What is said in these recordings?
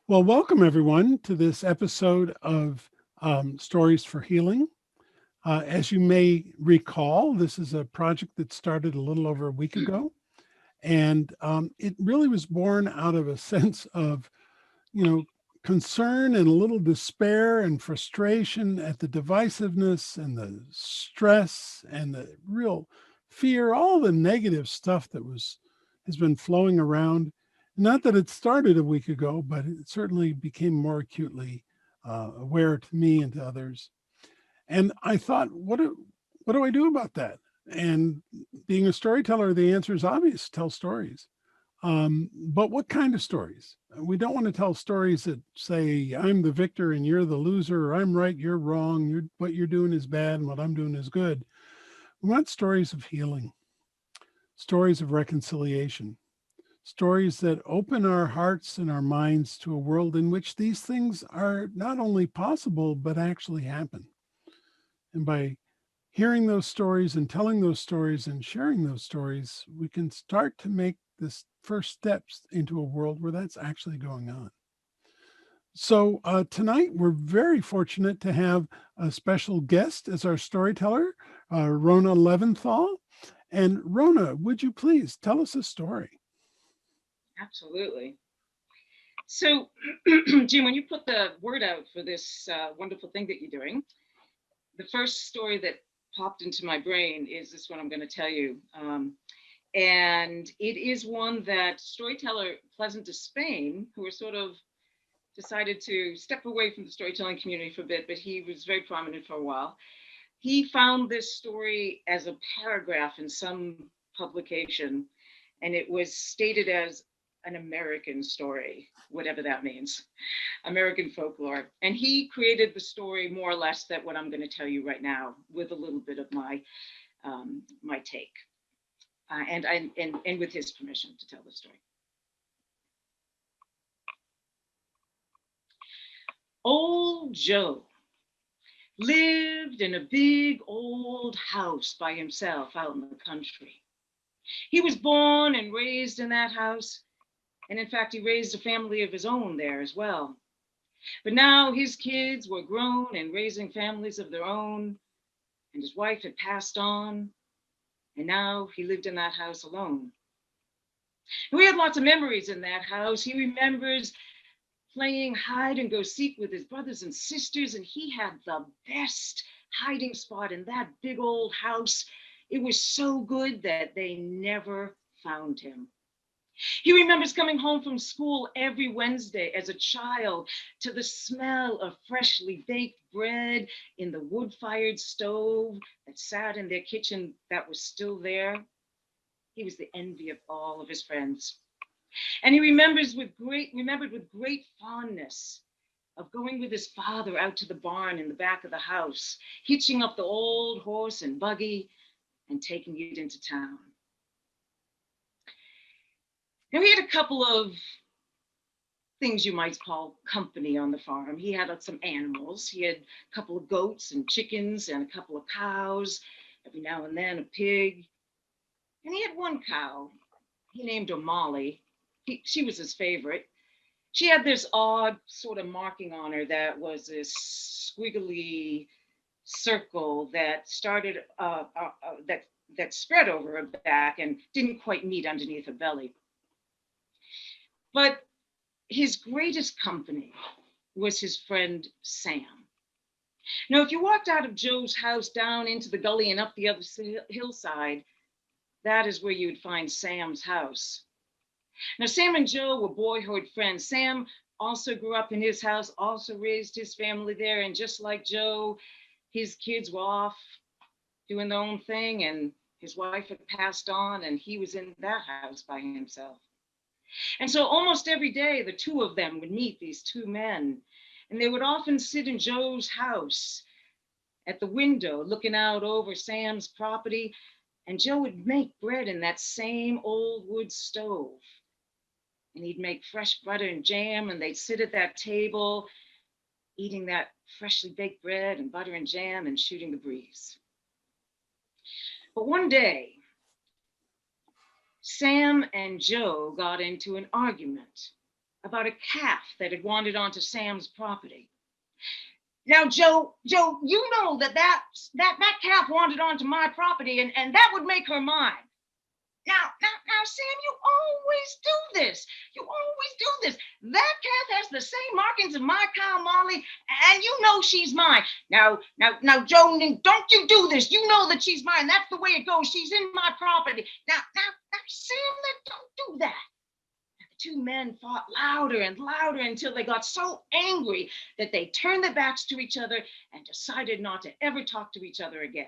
Well, welcome everyone to this episode of Stories for Healing. As you may recall, this is a project that started a little over a week ago, and it really was born out of a sense of, you know, concern and a little despair and frustration at the divisiveness and the stress and the real fear, all the negative stuff that has been flowing around. Not that it started a week ago, but it certainly became more acutely aware to me and to others. And I thought, what do I do about that? And being a storyteller, the answer is obvious: tell stories. But what kind of stories? We don't want to tell stories that say, I'm the victor and you're the loser, or I'm right, you're wrong, what you're doing is bad and what I'm doing is good. We want stories of healing, stories of reconciliation, stories that open our hearts and our minds to a world in which these things are not only possible, but actually happen. And by hearing those stories and telling those stories and sharing those stories, we can start to make this first steps into a world where that's actually going on. So tonight we're very fortunate to have a special guest as our storyteller, Rona Leventhal. And Rona, would you please tell us a story? Absolutely. So, Jim, when you put the word out for this wonderful thing that you're doing, the first story that popped into my brain is this one I'm going to tell you. And it is one that storyteller Pleasant to Spain, who are sort of decided to step away from the storytelling community for a bit, but he was very prominent for a while. He found this story as a paragraph in some publication, and it was stated as an American story, whatever that means, American folklore. And he created the story more or less that what I'm going to tell you right now, with a little bit of my take, and with his permission to tell the story. Old Joe lived in a big old house by himself out in the country. He was born and raised in that house, and in fact, he raised a family of his own there as well. But now his kids were grown and raising families of their own, and his wife had passed on, and now he lived in that house alone. And we had lots of memories in that house. He remembers playing hide and go seek with his brothers and sisters, and he had the best hiding spot in that big old house. It was so good that they never found him. He remembers coming home from school every Wednesday as a child to the smell of freshly baked bread in the wood-fired stove that sat in their kitchen that was still there. He was the envy of all of his friends. And he remembered with great fondness of going with his father out to the barn in the back of the house, hitching up the old horse and buggy and taking it into town. Now, he had a couple of things you might call company on the farm. He had some animals. He had a couple of goats and chickens and a couple of cows, every now and then a pig. And he had one cow. He named her Molly. She was his favorite. She had this odd sort of marking on her that was this squiggly circle that started that spread over her back and didn't quite meet underneath her belly. But his greatest company was his friend Sam. Now, if you walked out of Joe's house down into the gully and up the other hillside, that is where you would find Sam's house. Now, Sam and Joe were boyhood friends. Sam also grew up in his house, also raised his family there. And just like Joe, his kids were off doing their own thing, and his wife had passed on, and he was in that house by himself. And so almost every day, the two of them would meet, these two men, and they would often sit in Joe's house at the window looking out over Sam's property, and Joe would make bread in that same old wood stove. And he'd make fresh butter and jam, and they'd sit at that table eating that freshly baked bread and butter and jam and shooting the breeze. But one day, Sam and Joe got into an argument about a calf that had wandered onto Sam's property. Now, Joe, you know that calf wandered onto my property, and that would make her mine. Now, Sam, you always do this. You always do this. That calf has the same markings as my cow Molly, and you know she's mine. Now, Joe, don't you do this. You know that she's mine. That's the way it goes. She's in my property. Now, Sam, don't do that. The two men fought louder and louder until they got so angry that they turned their backs to each other and decided not to ever talk to each other again.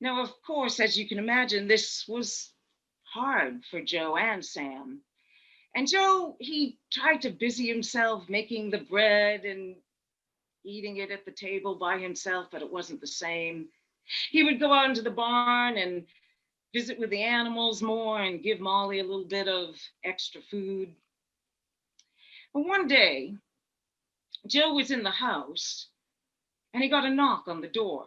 Now, of course, as you can imagine, this was hard for Joe and Sam. And Joe, he tried to busy himself making the bread and eating it at the table by himself, but it wasn't the same. He would go out into the barn and visit with the animals more and give Molly a little bit of extra food. But one day, Joe was in the house and he got a knock on the door.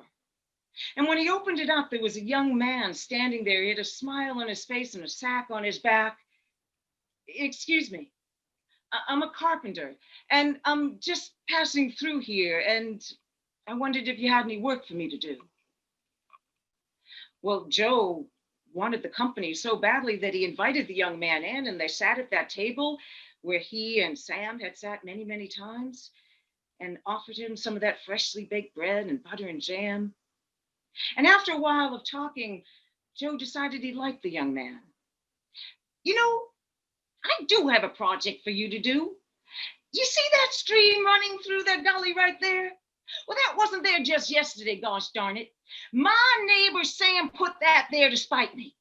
And when he opened it up, there was a young man standing there. He had a smile on his face and a sack on his back. Excuse me, I'm a carpenter, and I'm just passing through here, and I wondered if you had any work for me to do. Well, Joe wanted the company so badly that he invited the young man in, and they sat at that table where he and Sam had sat many, many times, and offered him some of that freshly baked bread and butter and jam. And after a while of talking, Joe decided he liked the young man. You know, I do have a project for you to do. You see that stream running through that gully right there? Well, that wasn't there just yesterday, gosh darn it. My neighbor Sam put that there to spite me.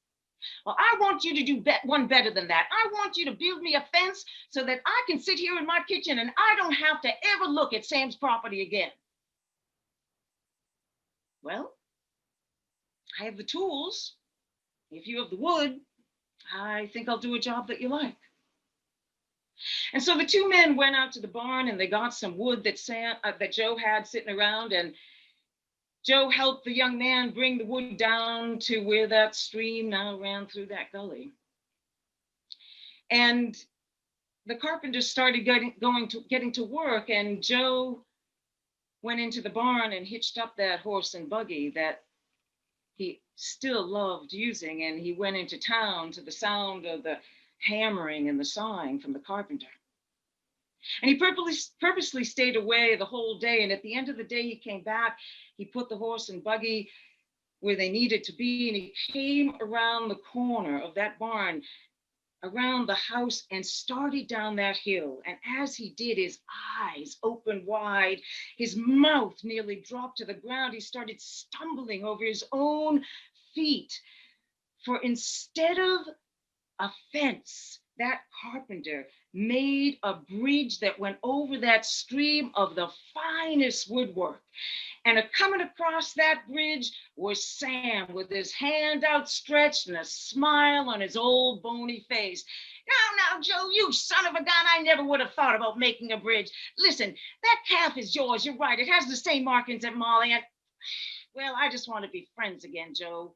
Well, I want you to do one better than that. I want you to build me a fence so that I can sit here in my kitchen and I don't have to ever look at Sam's property again. Well, I have the tools. If you have the wood, I think I'll do a job that you like. And so the two men went out to the barn and they got some wood that Joe had sitting around, and Joe helped the young man bring the wood down to where that stream now ran through that gully. And the carpenters started getting to work, and Joe went into the barn and hitched up that horse and buggy that he still loved using, and he went into town to the sound of the hammering and the sawing from the carpenter. And he purposely stayed away the whole day, and at the end of the day he came back, he put the horse and buggy where they needed to be, and he came around the corner of that barn, around the house, and started down that hill. And as he did, his eyes opened wide, his mouth nearly dropped to the ground. He started stumbling over his own feet. For instead of a fence, that carpenter made a bridge that went over that stream of the finest woodwork. And coming across that bridge was Sam with his hand outstretched and a smile on his old bony face. Now, Joe, you son of a gun, I never would have thought about making a bridge. Listen, that calf is yours, you're right. It has the same markings as Molly, and, well, I just want to be friends again, Joe.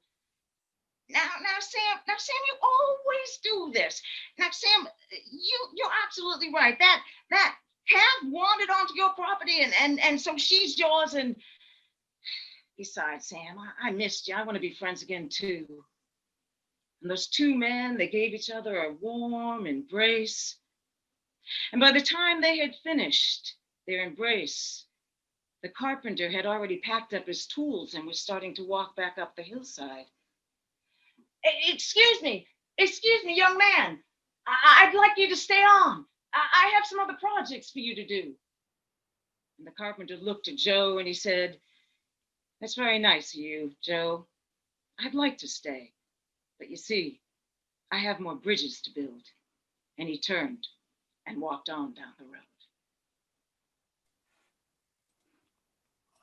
Now, Sam, you always do this. Now, Sam, you're absolutely right. That calf wandered onto your property, and so she's yours. And besides, Sam, I missed you. I want to be friends again too. And those two men, they gave each other a warm embrace. And by the time they had finished their embrace, the carpenter had already packed up his tools and was starting to walk back up the hillside. Excuse me, young man. I'd like you to stay on. I have some other projects for you to do. And the carpenter looked at Joe and he said, "That's very nice of you, Joe. I'd like to stay, but you see, I have more bridges to build." And he turned and walked on down the road.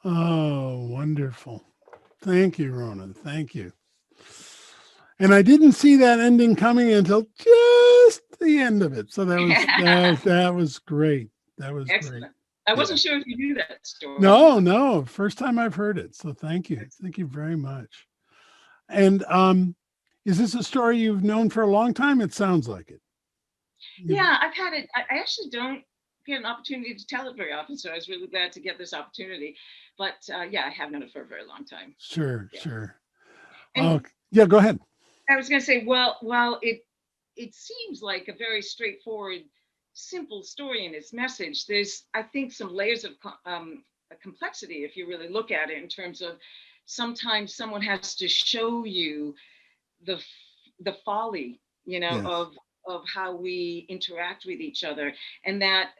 Oh, wonderful. Thank you, Rona. Thank you. And I didn't see that ending coming until just the end of it. So that was great. That was excellent. Great. I wasn't sure if you knew that story. No. First time I've heard it. So thank you. Thank you very much. And is this a story you've known for a long time? It sounds like it. Yeah, I've had it. I actually don't get an opportunity to tell it very often, so I was really glad to get this opportunity. But yeah, I have known it for a very long time. Sure, Yeah, sure. and Yeah, go ahead. I was going to say, well, while it seems like a very straightforward, simple story in its message, there's, I think, some layers of complexity if you really look at it in terms of sometimes someone has to show you the the folly, Yes. of how we interact with each other, and that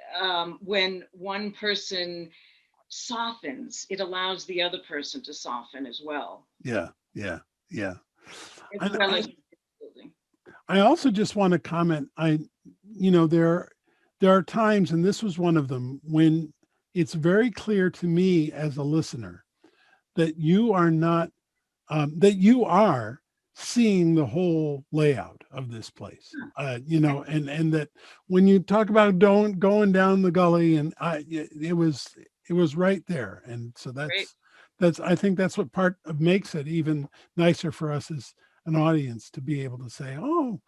when one person softens, it allows the other person to soften as well, Yeah, yeah, yeah. as And well as I building. I also just want to comment. There are times, and this was one of them, when it's very clear to me as a listener that you are not that you are seeing the whole layout of this place. And that when you talk about don't going down the gully, and it was right there, and so Great. that's I think that's what part of makes it even nicer for us as an audience to be able to say, oh,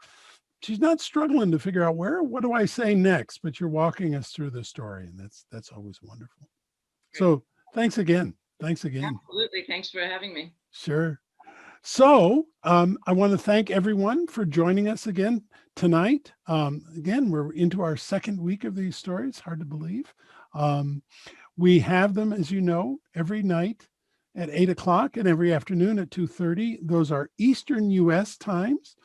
she's not struggling to figure out what do I say next, but you're walking us through the story, and that's always wonderful. Great. So thanks again. Thanks again. Absolutely. Thanks for having me. Sure. So I want to thank everyone for joining us again tonight. Again, we're into our second week of these stories. Hard to believe. Um, we have them, as you know, every night at 8 o'clock and every afternoon at 2:30. Those are Eastern US times.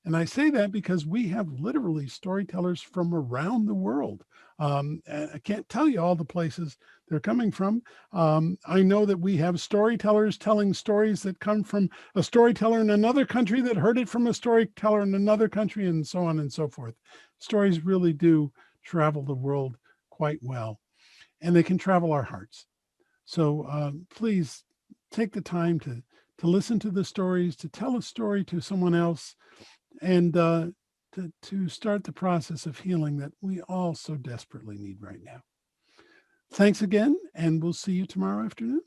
And I say that because we have literally storytellers from around the world. And I can't tell you all the places they're coming from. I know that we have storytellers telling stories that come from a storyteller in another country that heard it from a storyteller in another country, and so on and so forth. Stories really do travel the world quite well, and they can travel our hearts. So please take the time to listen to the stories, to tell a story to someone else, and to start the process of healing that we all so desperately need right now. Thanks again, and we'll see you tomorrow afternoon.